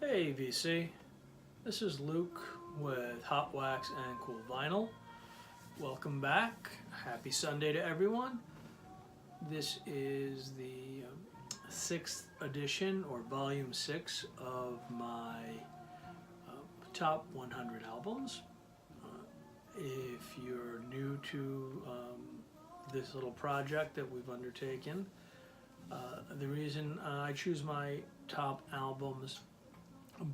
Hey VC, this is Luke with Hot Wax and Cool Vinyl. Welcome back. Happy Sunday to everyone. This is the sixth edition or volume 6 of my top 100 albums. If you're new to this little project that we've undertaken, the reason I choose my top albums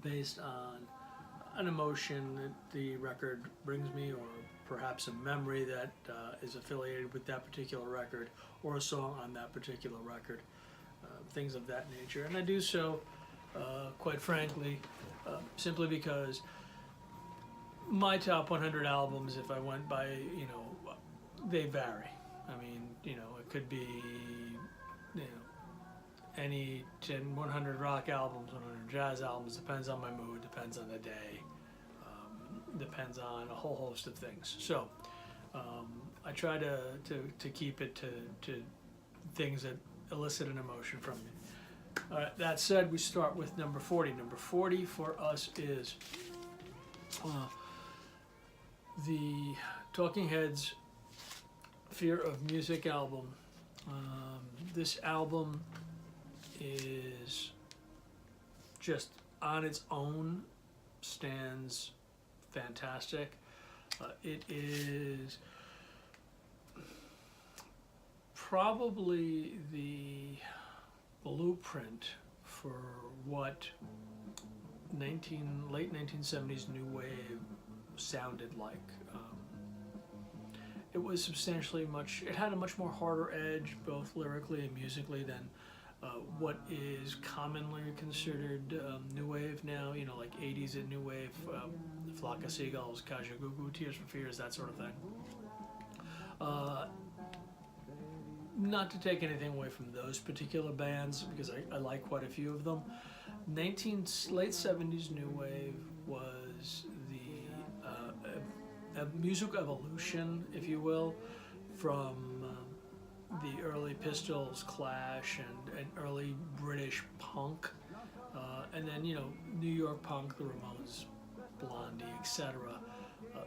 based on an emotion that the record brings me, or perhaps a memory that is affiliated with that particular record, or a song on that particular record, things of that nature. And I do so, quite frankly, simply because my top 100 albums, if I went by, they vary. I mean, it could be, any 100 rock albums, 100 jazz albums, depends on my mood, depends on the day, depends on a whole host of things. So I try to keep it to things that elicit an emotion from me. All right, that said, we start with number 40. Number 40 for us is the Talking Heads' Fear of Music album. This album is just on its own stands fantastic. It is probably the blueprint for what late 1970s new wave sounded like. It was substantially it had a much more harder edge, both lyrically and musically, than what is commonly considered new wave now, like 80s and new wave, Flock of Seagulls, Kajagoogoo, Tears for Fears, that sort of thing. Not to take anything away from those particular bands, because I like quite a few of them. Late 70s new wave was a music evolution, if you will, from the early Pistols, Clash, and early British punk, and then New York punk, the Ramones, Blondie, etc.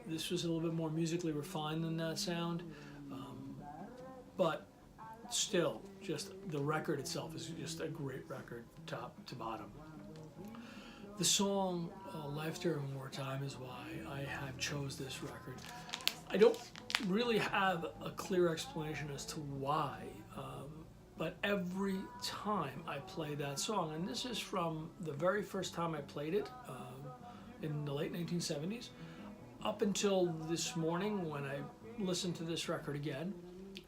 This was a little bit more musically refined than that sound, but still, just the record itself is just a great record, top to bottom. The song "Life During Wartime" is why I have chose this record. I don't really have a clear explanation as to why, but every time I play that song, and this is from the very first time I played it in the late 1970s, up until this morning when I listened to this record again,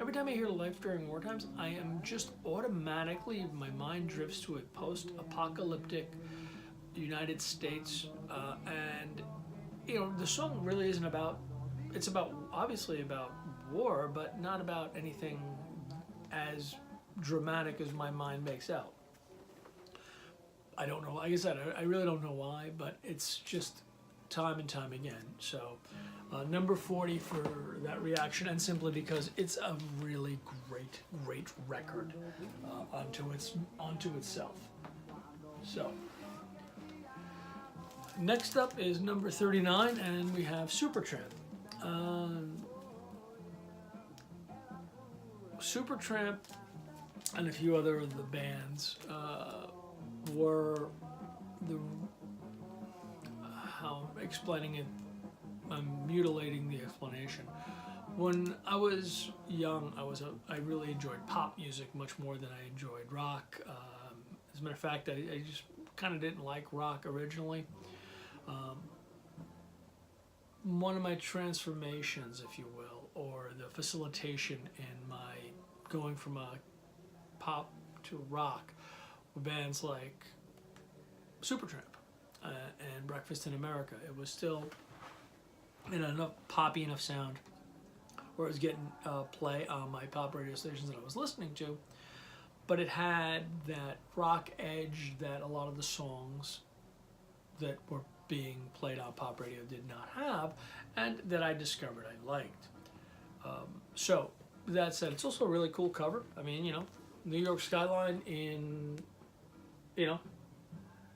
every time I hear "Life During Wartimes," I am just automatically, my mind drifts to a post-apocalyptic United States, and the song really isn't about, it's obviously about war, but not about anything as dramatic as my mind makes out. I don't know, like I said, I really don't know why, but it's just time and time again. So number 40 for that reaction, and simply because it's a really great record onto itself. So next up is number 39, and we have Supertramp. Supertramp and a few other of the bands were how I'm explaining it, I'm mutilating the explanation. When I was young, I really enjoyed pop music much more than I enjoyed rock. As a matter of fact, I just kind of didn't like rock originally. One of my transformations, if you will, or the facilitation in my going from a pop to rock, were bands like Supertramp and Breakfast in America. It was still enough poppy enough sound where it was getting play on my pop radio stations that I was listening to, but it had that rock edge that a lot of the songs that were being played on pop radio did not have, and that I discovered I liked. So that said, it's also a really cool cover. I mean, New York skyline in,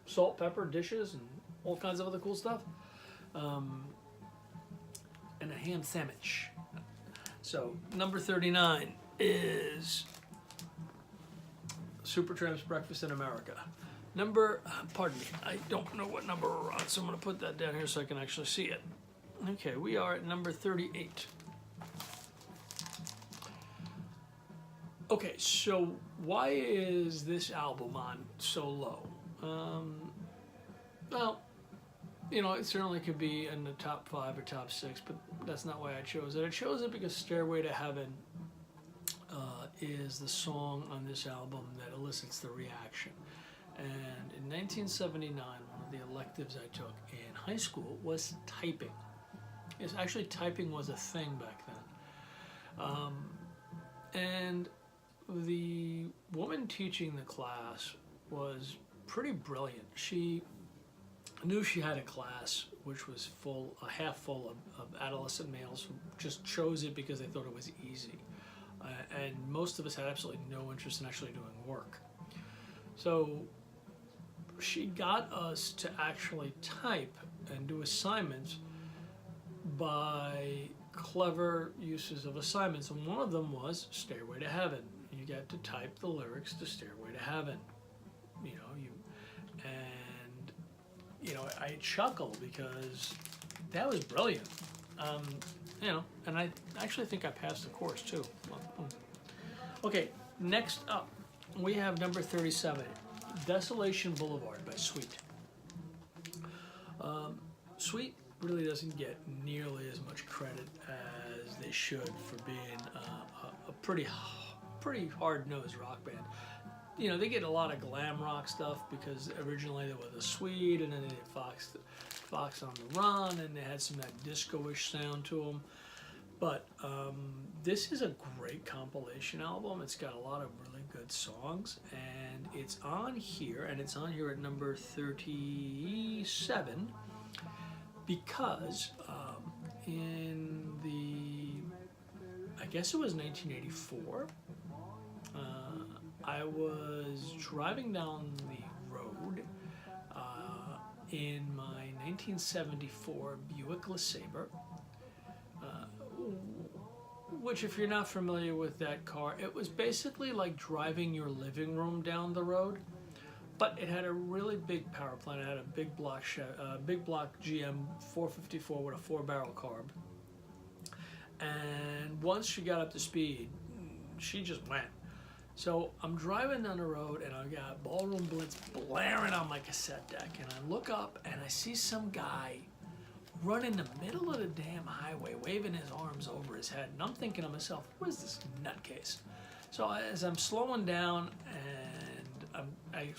salt, pepper, dishes, and all kinds of other cool stuff. And a ham sandwich. So number 39 is Supertramp's Breakfast in America. Pardon me, I don't know what number we're on, so I'm going to put that down here so I can actually see it. Okay, we are at number 38. Okay, so why is this album on so low? Well, you know, it certainly could be in the top 5 or top 6, but that's not why I chose it. I chose it because Stairway to Heaven is the song on this album that elicits the reaction. And in 1979, one of the electives I took in high school was typing. Yes, actually typing was a thing back then. And the woman teaching the class was pretty brilliant. She knew she had a class which was half full of adolescent males who just chose it because they thought it was easy. And most of us had absolutely no interest in actually doing work. So she got us to actually type and do assignments by clever uses of assignments, and one of them was Stairway to Heaven. You get to type the lyrics to Stairway to Heaven. I chuckle because that was brilliant. And I actually think I passed the course too. Okay, next up, we have number 37, Desolation Boulevard by Sweet. Sweet really doesn't get nearly as much credit as they should for being a pretty hard-nosed rock band. You know, they get a lot of glam rock stuff because originally they were the Sweet, and then they did Fox on the Run, and they had some of that disco-ish sound to them. But this is a great compilation album. It's got a lot of really good songs, and it's on here at number 37 because in I guess it was 1984, I was driving down the road in my 1974 Buick LeSabre, which, if you're not familiar with that car, it was basically like driving your living room down the road, but it had a really big power plant. It had a big block GM 454 with a 4-barrel carb, and once she got up to speed, she just went. So I'm driving down the road, and I've got Ballroom Blitz blaring on my cassette deck, and I look up, and I see some guy run in the middle of the damn highway, waving his arms over his head, and I'm thinking to myself, what is this nutcase? So as I'm slowing down, and I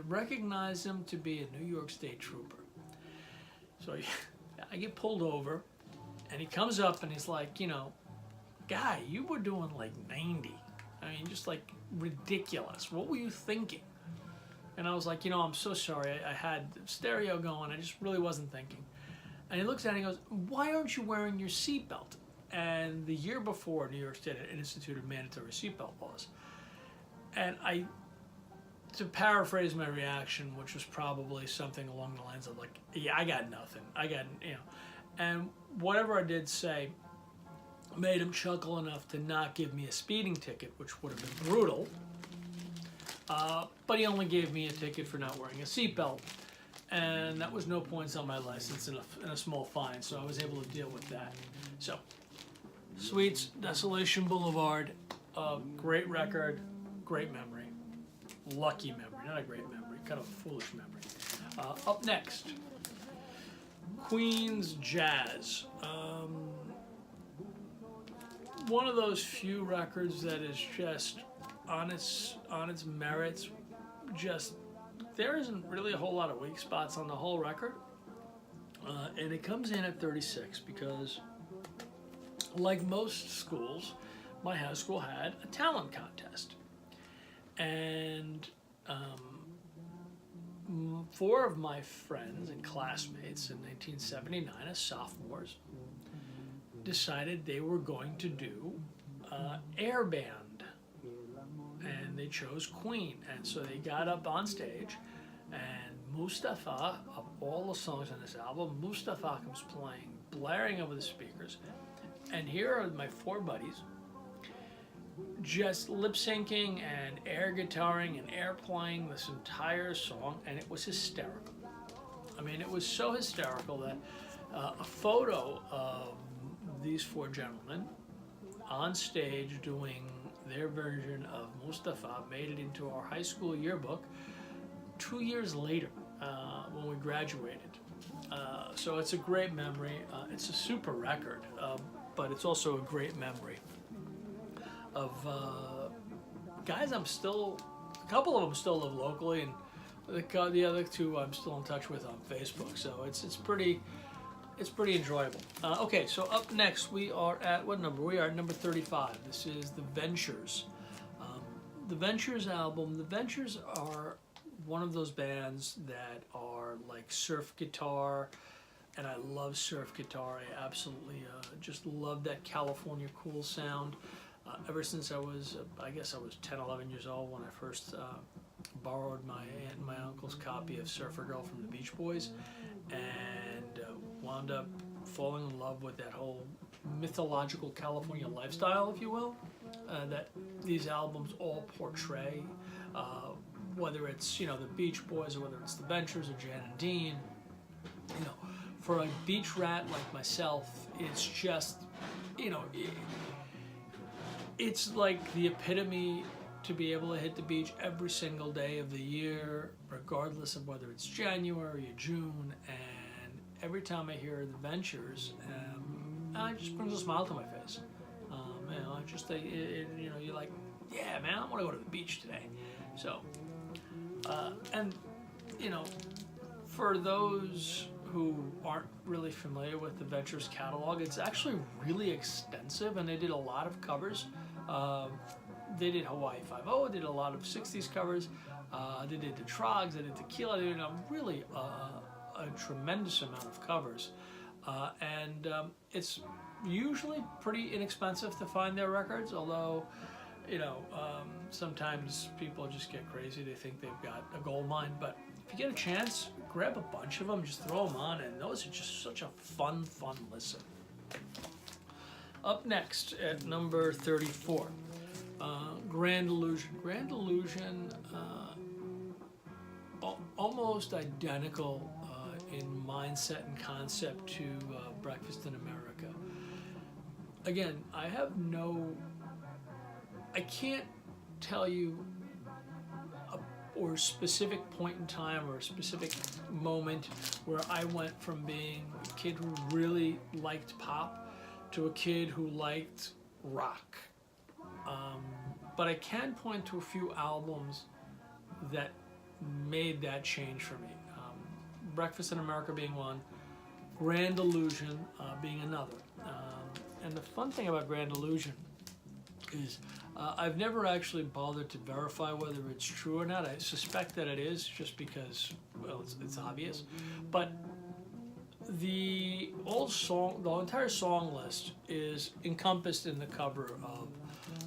recognize him to be a New York State trooper. So I get pulled over, and he comes up, and he's like, guy, you were doing like 90. I mean, just like ridiculous. What were you thinking? And I was like, I'm so sorry. I had stereo going. I just really wasn't thinking. And he looks at it and he goes, why aren't you wearing your seatbelt? And the year before, New York State had instituted mandatory seatbelt laws. And to paraphrase my reaction, which was probably something along the lines of like, yeah, I got nothing. And whatever I did say made him chuckle enough to not give me a speeding ticket, which would have been brutal. But he only gave me a ticket for not wearing a seatbelt. And that was no points on my license and a small fine, so I was able to deal with that. So, Sweet's Desolation Boulevard, great record, great memory. Lucky memory, not a great memory, kind of a foolish memory. Up next, Queen's Jazz. One of those few records that is just on its merits. There isn't really a whole lot of weak spots on the whole record, and it comes in at 36 because, like most schools, my high school had a talent contest, and 4 of my friends and classmates in 1979 as sophomores decided they were going to do air band, and they chose Queen. And so they got up on stage And Mustafa, of all the songs on this album, Mustafa comes playing, blaring over the speakers. And here are my four buddies just lip syncing and air guitaring and air playing this entire song, and it was hysterical. I mean, it was so hysterical that a photo of these four gentlemen on stage doing their version of Mustafa made it into our high school yearbook 2 years later when we graduated. So it's a great memory. It's a super record, but it's also a great memory of guys a couple of them still live locally, and the other two I'm still in touch with on Facebook. So it's pretty enjoyable. Okay, so up next we are at what number? We are at number 35. This is The Ventures. The Ventures album. The Ventures are one of those bands that are like surf guitar, and I love surf guitar. I absolutely just love that California cool sound. Ever since I was 10, 11 years old when I first borrowed my aunt and my uncle's copy of Surfer Girl from the Beach Boys, and wound up falling in love with that whole mythological California lifestyle, if you will, that these albums all portray. Whether it's the Beach Boys or whether it's the Ventures or Jan and Dean, for a beach rat like myself, it's just it's like the epitome to be able to hit the beach every single day of the year, regardless of whether it's January or June. And every time I hear the Ventures, it just brings a smile to my face. You're like, yeah, man, I want to go to the beach today. So, for those who aren't really familiar with the Ventures catalog, it's actually really extensive, and they did a lot of covers. They did Hawaii Five-0, did a lot of 60s covers, they did the Trogs, they did Tequila, they did a tremendous amount of covers. It's usually pretty inexpensive to find their records, although sometimes people just get crazy. They think they've got a gold mine, but if you get a chance, grab a bunch of them, just throw them on, and those are just such a fun listen. Up next at number 34, Grand Illusion. Grand Illusion, almost identical in mindset and concept to Breakfast in America. Again, I can't tell you a specific point in time or a specific moment where I went from being a kid who really liked pop to a kid who liked rock. But I can point to a few albums that made that change for me. Breakfast in America being one, Grand Illusion being another. And the fun thing about Grand Illusion is I've never actually bothered to verify whether it's true or not. I suspect that it is, just because, well, it's obvious. But the entire song list is encompassed in the cover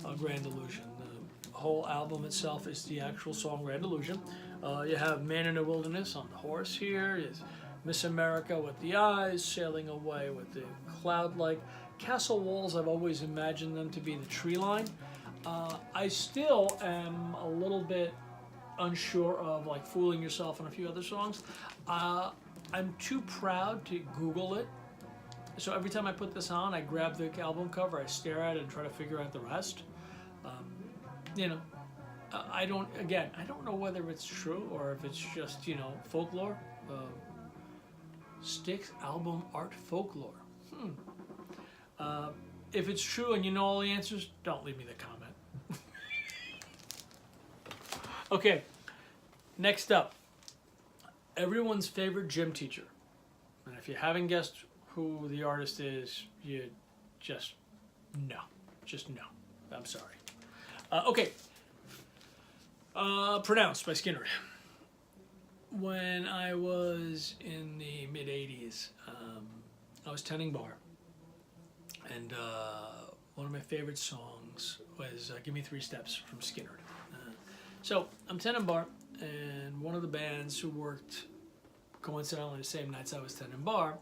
of Grand Illusion. The whole album itself is the actual song Grand Illusion. You have Man in the Wilderness on the horse here. Is Miss America with the eyes, sailing away with the cloud-like. Castle Walls, I've always imagined them to be the tree line. I still am a little bit unsure of like Fooling Yourself and a few other songs. I'm too proud to Google it. So every time I put this on, I grab the album cover, I stare at it and try to figure out the rest. I don't know whether it's true or if it's just, folklore. Styx album art folklore. If it's true and you know all the answers, don't leave me the comment. Okay, next up, everyone's favorite gym teacher. And if you haven't guessed who the artist is, you just no. I'm sorry. Okay, Pronounced by Skinner. When I was in the mid-'80s, I was tending bar. And one of my favorite songs was Give Me 3 Steps from Skinner. So I'm tending bar, and one of the bands who worked coincidentally the same nights I was tending bar,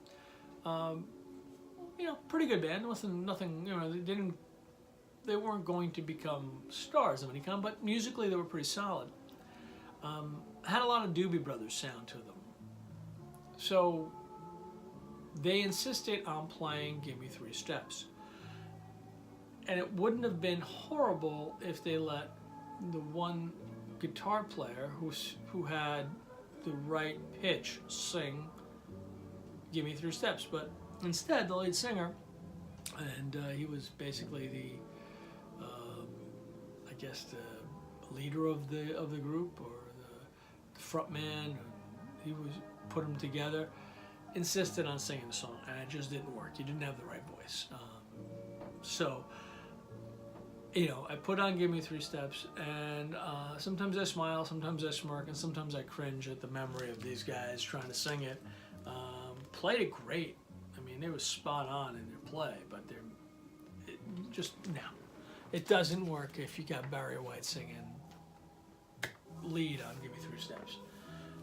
pretty good band. Nothing. They weren't going to become stars of any kind, but musically they were pretty solid. Had a lot of Doobie Brothers sound to them. So they insisted on playing Give Me Three Steps. And it wouldn't have been horrible if they let the one guitar player who had the right pitch sing Give Me Three Steps. But instead, the lead singer, and he was basically the leader of the group, or the front man. He was put them together. Insisted on singing the song, and it just didn't work. He didn't have the right voice. So, I put on Give Me Three Steps, and sometimes I smile, sometimes I smirk, and sometimes I cringe at the memory of these guys trying to sing it. Played it great. I mean, they were spot on in their play, but it doesn't work if you got Barry White singing lead on Give Me Three Steps.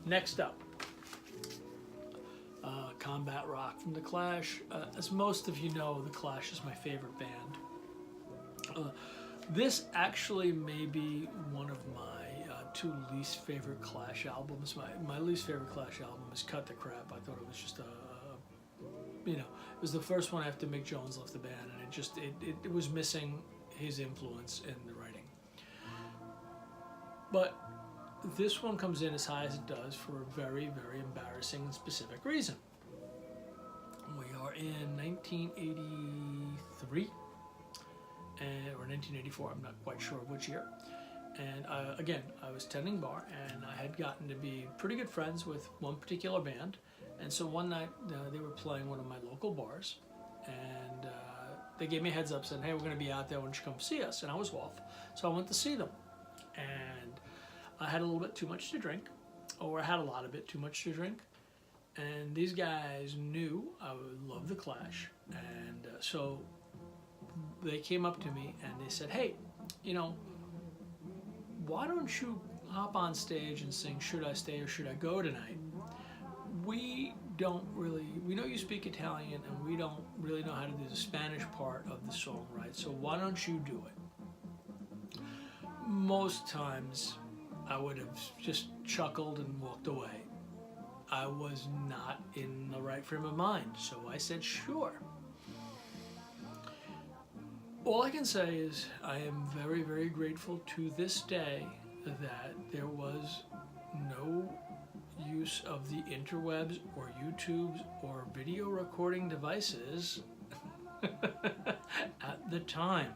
Next up, Combat Rock from The Clash. As most of you know, The Clash is my favorite band. This actually may be one of my two least favorite Clash albums. My least favorite Clash album is Cut the Crap. I thought it was just it was the first one after Mick Jones left the band, and it was missing his influence in the writing. But this one comes in as high as it does for a very, very embarrassing and specific reason. We are in 1983 or 1984, I'm not quite sure which year. And I was tending bar, and I had gotten to be pretty good friends with one particular band. And so one night they were playing one of my local bars, and they gave me a heads up saying, hey, we're going to be out there, why don't you come see us? And I was off, so I went to see them. And I had a little bit too much to drink, or I had a lot of it too much to drink. And these guys knew I would love The Clash, and so they came up to me and they said, hey, why don't you hop on stage and sing Should I Stay or Should I Go tonight? We know you speak Italian, and we don't really know how to do the Spanish part of the song, right? So why don't you do it? Most times I would have just chuckled and walked away. I was not in the right frame of mind, so I said sure. All I can say is I am very, very grateful to this day that there was no use of the interwebs or YouTubes or video recording devices at the time.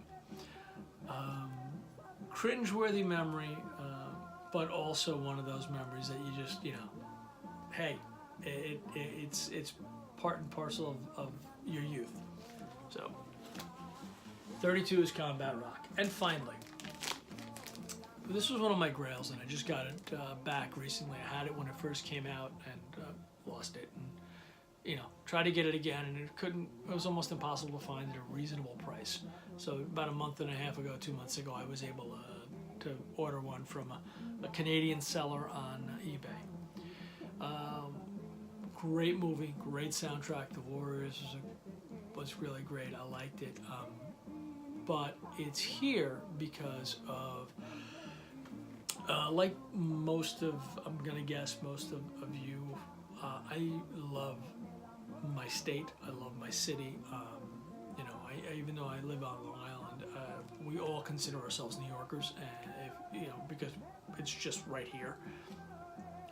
Cringeworthy memory, but also one of those memories that you just, hey, it's part and parcel of your youth. So, 32 is Combat Rock. And finally, this was one of my grails, and I just got it back recently. I had it when it first came out and lost it, and tried to get it again, and it was almost impossible to find at a reasonable price. So about a month and a half ago, 2 months ago, I was able to order one from a Canadian seller on eBay. Great movie, great soundtrack. The Warriors was really great. I liked it. But it's here because of, like most of you, I love my state. I love my city. Even though I live on Long Island, we all consider ourselves New Yorkers, and because it's just right here.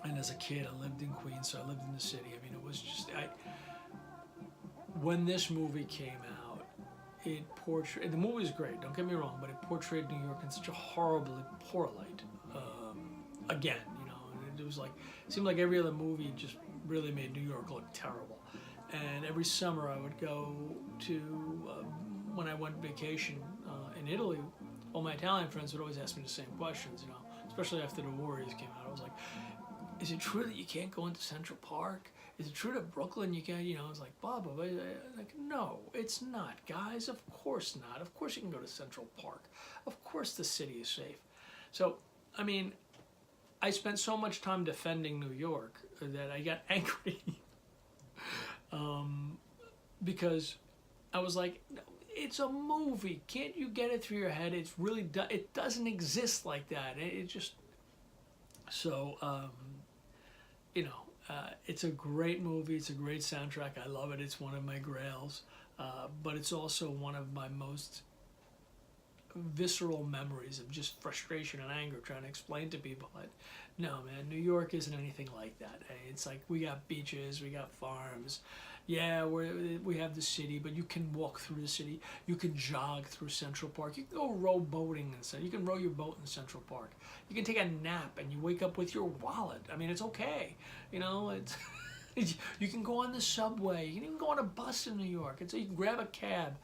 And as a kid, I lived in Queens, so I lived in the city. I mean, it was just when this movie came out, it portrayed. The movie was great. Don't get me wrong, but it portrayed New York in such a horribly poor light. Again, and it was like, it seemed like every other movie just really made New York look terrible. And every summer I would go to, when I went vacation in Italy, all my Italian friends would always ask me the same questions, especially after the Warriors came out. I was like, is it true that you can't go into Central Park? Is it true that Brooklyn you can't, I was like, blah, blah, blah. Like, no, it's not, guys. Of course not. Of course you can go to Central Park. Of course the city is safe. So, I mean, I spent so much time defending New York that I got angry because I was like, "No, it's a movie. Can't you get it through your head? It's really it doesn't exist like that. It just so it's a great movie. It's a great soundtrack. I love it. It's one of my grails, but it's also one of my most visceral memories of just frustration and anger trying to explain to people that no, man, New York isn't anything like that. It's like we got beaches, we got farms, yeah, we have the city, but you can walk through the city, you can jog through Central Park, you can go row boating and you can row your boat in Central Park, you can take a nap and you wake up with your wallet. I mean, it's okay, it's you can go on the subway, you can even go on a bus in New York, and so you can grab a cab.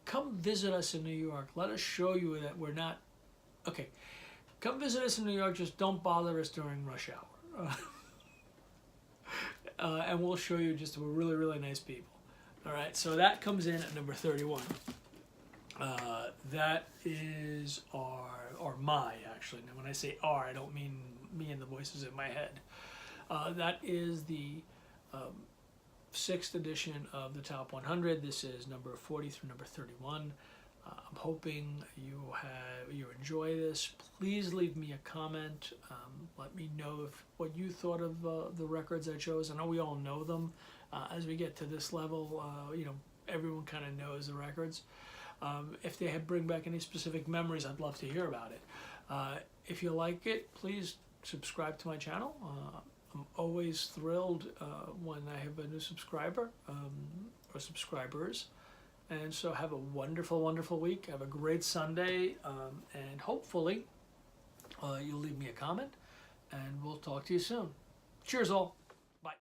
Come visit us in New York. Let us show you that we're not... Okay, come visit us in New York. Just don't bother us during rush hour. And we'll show you just we're really, really nice people. All right, so that comes in at number 31. That is or my, actually. Now, when I say our, I don't mean me and the voices in my head. That is the... 6th edition of the Top 100. This is number 40 through number 31. I'm hoping you enjoy this. Please leave me a comment. Let me know what you thought of the records I chose. I know we all know them. As we get to this level, everyone kind of knows the records. If they bring back any specific memories, I'd love to hear about it. If you like it, please subscribe to my channel. I'm always thrilled when I have a new subscriber or subscribers. And so have a wonderful, wonderful week. Have a great Sunday. And hopefully you'll leave me a comment. And we'll talk to you soon. Cheers all.